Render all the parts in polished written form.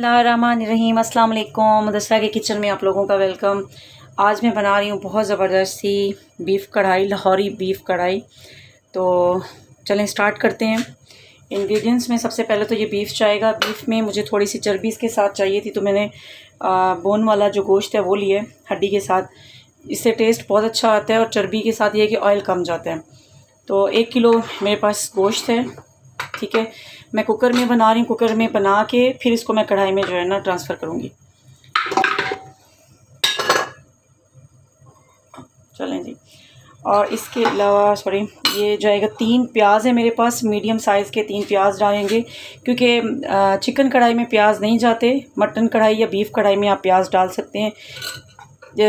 बिस्मिल्लाहिर्रहमानिर्रहीम। अस्सलाम वालेकुम। मुदस्सरा के किचन में आप लोगों का वेलकम। आज मैं बना रही हूँ बहुत ज़बरदस्त सी बीफ़ कढ़ाई, लाहौरी बीफ़ कढ़ाई। तो चलें स्टार्ट करते हैं। इंग्रेडिएंट्स में सबसे पहले तो ये बीफ़ जाएगा। बीफ़ में मुझे थोड़ी सी चर्बी इसके साथ चाहिए थी, तो मैंने बोन वाला जो गोश्त है वो लिया हड्डी के साथ। इससे टेस्ट बहुत अच्छा आता है और चर्बी के साथ ये है कि ऑयल कम जाता है। तो 1 किलो मेरे पास गोश्त है, ठीक है। मैं कुकर में बना रही हूँ। कुकर में बना के फिर इसको मैं कढ़ाई में जो है ना ट्रांसफ़र करूँगी। चलें जी। और इसके अलावा ये जाएगा 3 प्याज है मेरे पास, मीडियम साइज़ के 3 प्याज डालेंगे, क्योंकि चिकन कढ़ाई में प्याज नहीं जाते। मटन कढ़ाई या बीफ़ कढ़ाई में आप प्याज डाल सकते हैं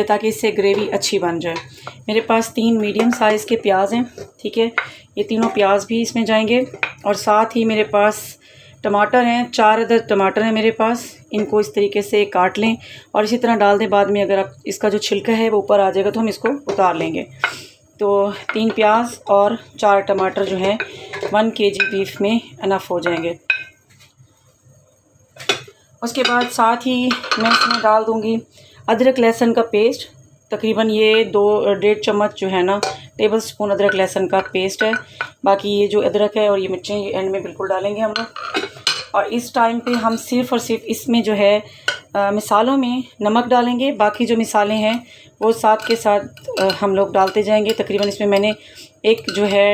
ताकि इससे ग्रेवी अच्छी बन जाए। मेरे पास 3 मीडियम साइज़ के प्याज हैं, ठीक है। ये तीनों प्याज भी इसमें जाएंगे। और साथ ही मेरे पास टमाटर हैं, 4 अदद टमाटर हैं मेरे पास। इनको इस तरीके से काट लें और इसी तरह डाल दें। बाद में अगर आप इसका जो छिलका है वो ऊपर आ जाएगा तो हम इसको उतार लेंगे। तो 3 प्याज और 4 टमाटर जो है 1 केजी बीफ में इनफ हो जाएंगे। उसके बाद साथ ही मैं इसमें डाल दूँगी अदरक लहसुन का पेस्ट। तकरीबन ये 1.5 चम्मच जो है ना टेबल स्पून अदरक लहसुन का पेस्ट है। बाकी ये जो अदरक है और ये मिर्चें एंड में बिल्कुल डालेंगे हम लोग। और इस टाइम पे हम सिर्फ़ और सिर्फ इसमें जो है मिसालों में नमक डालेंगे। बाकी जो मिसालें हैं वो साथ के साथ हम लोग डालते जाएंगे। तकरीबन इसमें मैंने एक जो है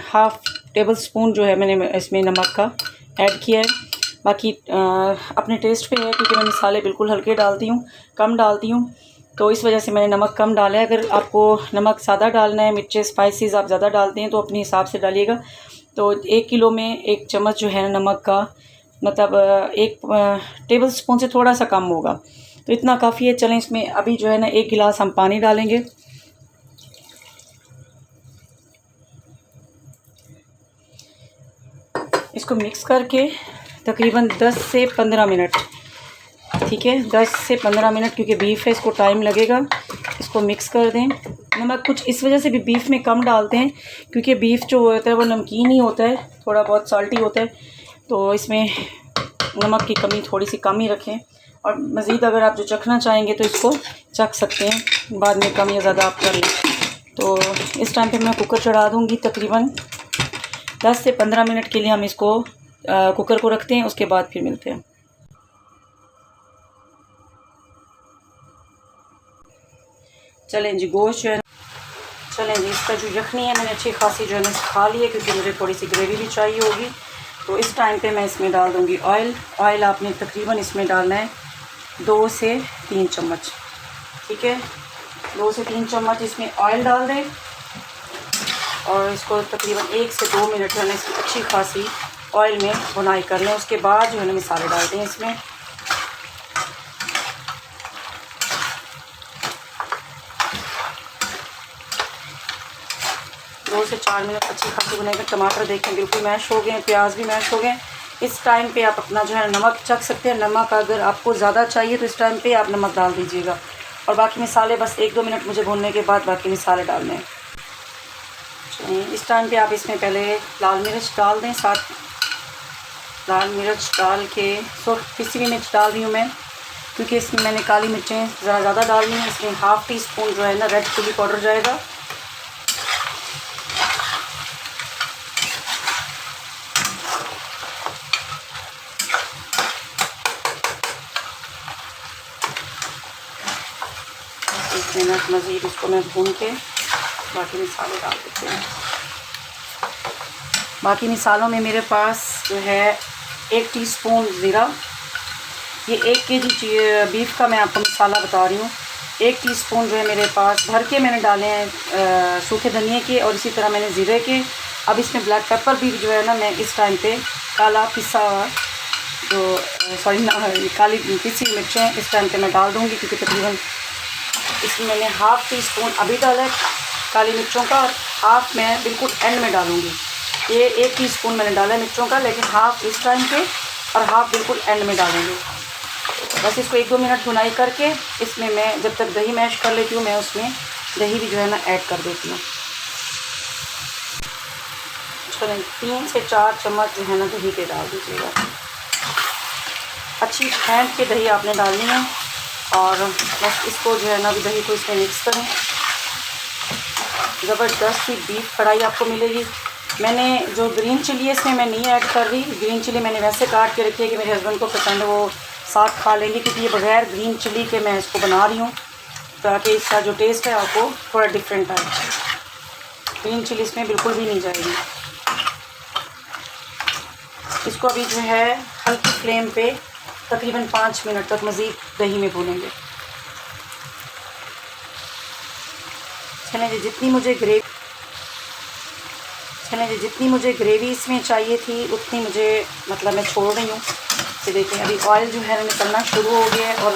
हाफ़ टेबल स्पून जो है मैंने इसमें नमक का ऐड किया है। बाकी अपने टेस्ट पे है, क्योंकि मैं मसाले बिल्कुल हल्के डालती हूँ, कम डालती हूँ, तो इस वजह से मैंने नमक कम डाला है। अगर आपको नमक ज़्यादा डालना है, मिर्चें स्पाइसेस आप ज़्यादा डालते हैं तो अपने हिसाब से डालिएगा। तो 1 किलो में 1 चम्मच जो है नमक का मतलब 1 टेबल स्पून से थोड़ा सा कम होगा, तो इतना काफ़ी है। चलें इसमें अभी जो है ना 1 गिलास हम पानी डालेंगे। इसको मिक्स करके तकरीबन 10 से 15 मिनट, ठीक है, 10 से 15 मिनट, क्योंकि बीफ है इसको टाइम लगेगा। इसको मिक्स कर दें। नमक कुछ इस वजह से भी बीफ में कम डालते हैं, क्योंकि बीफ जो होता है वो नमकीन ही होता है, थोड़ा बहुत साल्टी होता है, तो इसमें नमक की कमी थोड़ी सी कम ही रखें। और मज़ीद अगर आप जो चखना चाहेंगे तो इसको चख सकते हैं, बाद में कम या ज़्यादा आप कर लें। तो इस टाइम पे मैं कुकर चढ़ा दूँगी। तकरीबन 10 से 15 मिनट के लिए हम इसको कुकर को रखते हैं, उसके बाद फिर मिलते हैं। चलें जी, गोश्त जो है, चलें जी, इसका जो यखनी है मैंने अच्छी खासी जो है ना खा ली है, क्योंकि मुझे थोड़ी सी ग्रेवी भी चाहिए होगी। तो इस टाइम पे मैं इसमें डाल दूँगी ऑयल। ऑयल आपने तकरीबन इसमें डालना है 2 से 3 चम्मच, ठीक है। 2 से 3 चम्मच इसमें ऑयल डाल दें और इसको तकरीबन 1 से 2 मिनट जो है ना इसकी अच्छी खासी ऑयल में भुनाई कर लें। उसके बाद जो है ना मसाले डालते हैं इसमें। 2 से 4 मिनट अच्छी खासी भुनाई। टमाटर देखें बिल्कुल मैश हो गए, प्याज भी मैश हो गए। इस टाइम पे आप अपना जो है नमक चख सकते हैं। नमक अगर आपको ज़्यादा चाहिए तो इस टाइम पे आप नमक डाल दीजिएगा। और बाकी मसाले बस 1-2 मिनट मुझे भूनने के बाद बाकी मसाले डालने हैं। इस टाइम पे आप इसमें पहले लाल मिर्च डाल दें। साथ लाल मिर्च डाल के पिसी हुई मिर्च डाल रही हूँ मैं, क्योंकि इसमें मैंने काली मिर्चें ज़रा ज़्यादा डालनी है। इसमें हाफ़ टी स्पून जो है ना रेड चिली पाउडर जाएगा। एक मिनट मज़ीद इसको मैं भून के बाकी मसाले डाल देते हैं। बाकी मसालों में मेरे पास जो है 1 टीस्पून ज़ीरा। ये 1 केजी बीफ का मैं आपको मसाला बता रही हूँ। 1 टीस्पून जो है मेरे पास भर के मैंने डाले हैं सूखे धनिए के, और इसी तरह मैंने ज़ीरे के। अब इसमें ब्लैक पेपर भी जो है ना मैं इस टाइम पे काला पिसा काली पिसी मिर्चें इस टाइम पे मैं डाल दूँगी, क्योंकि तकरीबन इसमें मैंने हाफ़ टी स्पून अभी डाला है काली मिर्चों का, और हाफ़ मैं बिल्कुल एंड में डालूँगी। ये 1 टीस्पून मैंने डाला है मिर्चों का, लेकिन हाफ़ इस टाइम पे और हाफ़ बिल्कुल एंड में डालेंगे। बस इसको 1-2 मिनट भुनाई करके इसमें मैं जब तक दही मैश कर लेती हूँ, मैं उसमें दही भी जो है ना ऐड कर देती हूँ। चलें 3 से 4 चम्मच जो है ना दही के डाल दीजिएगा। अच्छी फेंट के दही आपने डालनी है और बस इसको जो है ना अभी दही को इसमें मिक्स करें। ज़बरदस्त सी बीफ कढ़ाई आपको मिलेगी। मैंने जो ग्रीन चिली है इसमें मैं नहीं ऐड कर रही, ग्रीन चिली मैंने वैसे काट के रखी है कि मेरे हस्बैंड को पसंद है, वो साथ खा लेंगे, क्योंकि ये बग़ैर ग्रीन चिली के मैं इसको बना रही हूँ ताकि इसका जो टेस्ट है आपको थोड़ा डिफरेंट आए। ग्रीन चिली इसमें बिल्कुल भी नहीं जाएगी। इसको अभी जो है हल्की फ्लेम पे तकरीबन 5 मिनट तक मज़ीद दही में भूनेंगे। चलें जी, जितनी मुझे ग्रेवी इसमें चाहिए थी उतनी मुझे मतलब मैं छोड़ रही हूँ। ये देखें अभी ऑयल जो है निकलना शुरू हो गया है और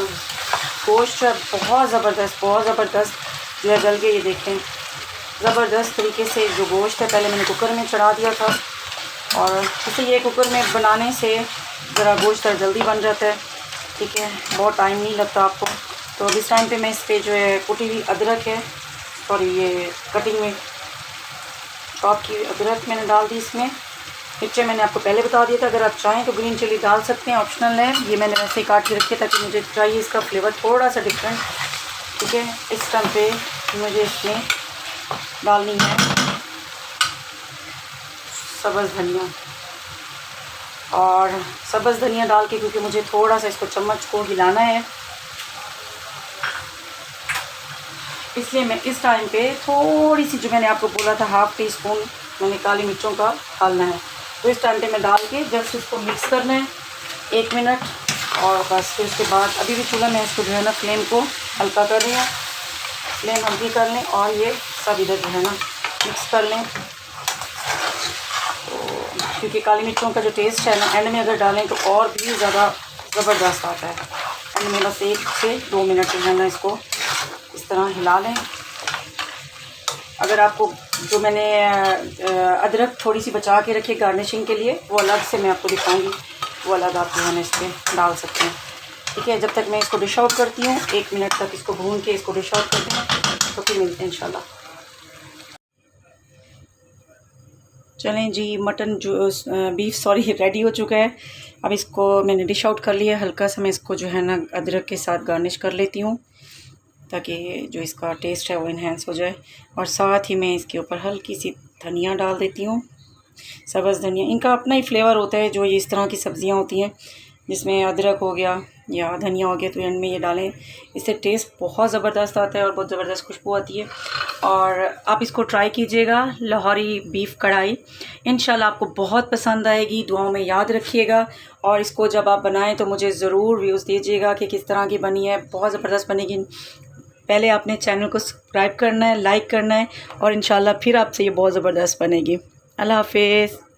गोश्त जो है बहुत ज़बरदस्त जो है गल के, ये देखें ज़बरदस्त तरीके से जो गोश्त है पहले मैंने कुकर में चढ़ा दिया था और जैसे ये कुकर में बनाने से ज़रा गोश्त जल्दी बन जाता है, ठीक है, बहुत टाइम नहीं लगता आपको। तो अब इस टाइम पे मैं इस पर जो है कुटी हुई अदरक है, सॉरी ये कटिंग में चॉप की अदरक मैंने डाल दी इसमें। मिर्चें मैंने आपको पहले बता दिया था, अगर आप चाहें तो ग्रीन चिली डाल सकते हैं, ऑप्शनल है। ये मैंने वैसे ही काट के रखे ताकि मुझे चाहिए इसका फ्लेवर थोड़ा सा डिफरेंट, ठीक है। इस टाइम पे मुझे इसमें डालनी है सब्ज़ धनिया, और सब्ज़ धनिया डाल के क्योंकि मुझे थोड़ा सा इसको चम्मच को हिलाना है, इसलिए मैं इस टाइम पे थोड़ी सी जो मैंने आपको बोला था हाफ़ टी स्पून मैंने काली मिर्चों का डालना है, तो इस टाइम पे मैं डाल के जस्ट इसको मिक्स करना है 1 मिनट। और बस फिर उसके बाद अभी भी चूल्हा में इसको जो है ना फ्लेम को हल्का कर रही हूँ, फ्लेम हल्की कर लें और ये सब इधर जो है ना मिक्स कर लें। तो क्योंकि काली मिर्चों का जो टेस्ट है ना एंड में अगर डालें तो और भी ज़्यादा ज़बरदस्त आता है। एंड में बस 1 से 2 मिनट जो है ना इसको इस तरह हिला लें। अगर आपको जो मैंने अदरक थोड़ी सी बचा के रखी गार्निशिंग के लिए, वो अलग से मैं आपको दिखाऊंगी, वो अलग आप जो है ना इस पर डाल सकते हैं, ठीक है। जब तक मैं इसको डिश आउट करती हूँ 1 मिनट तक इसको भून के इसको डिश आउट करते हैं, तो फिर मिलते हैं इंशाल्लाह। चलें जी, मटन जो बीफ सॉरी रेडी हो चुका है। अब इसको मैंने डिश आउट कर लिया। हल्का सा मैं इसको जो है ना अदरक के साथ गार्निश कर लेती हूँ ताकि जो इसका टेस्ट है वो इन्हेंस हो जाए, और साथ ही मैं इसके ऊपर हल्की सी धनिया डाल देती हूँ, सब्ज़ धनिया। इनका अपना ही फ्लेवर होता है, जो ये इस तरह की सब्ज़ियाँ होती हैं जिसमें अदरक हो गया या धनिया हो गया, तो एंड में ये डालें, इससे टेस्ट बहुत ज़बरदस्त आता है और बहुत ज़बरदस्त खुशबू आती है। और आप इसको ट्राई कीजिएगा, लाहौरी बीफ कढ़ाई, इंशाल्लाह आपको बहुत पसंद आएगी। दुआओं में याद रखिएगा और इसको जब आप बनाएं तो मुझे ज़रूर व्यूज़ दीजिएगा कि किस तरह की बनी है। बहुत ज़बरदस्त बनेगी। पहले आपने चैनल को सब्सक्राइब करना है, लाइक करना है, और इंशाल्लाह फिर आपसे ये बहुत ज़बरदस्त बनेगी। अल्लाह हाफ़िज़।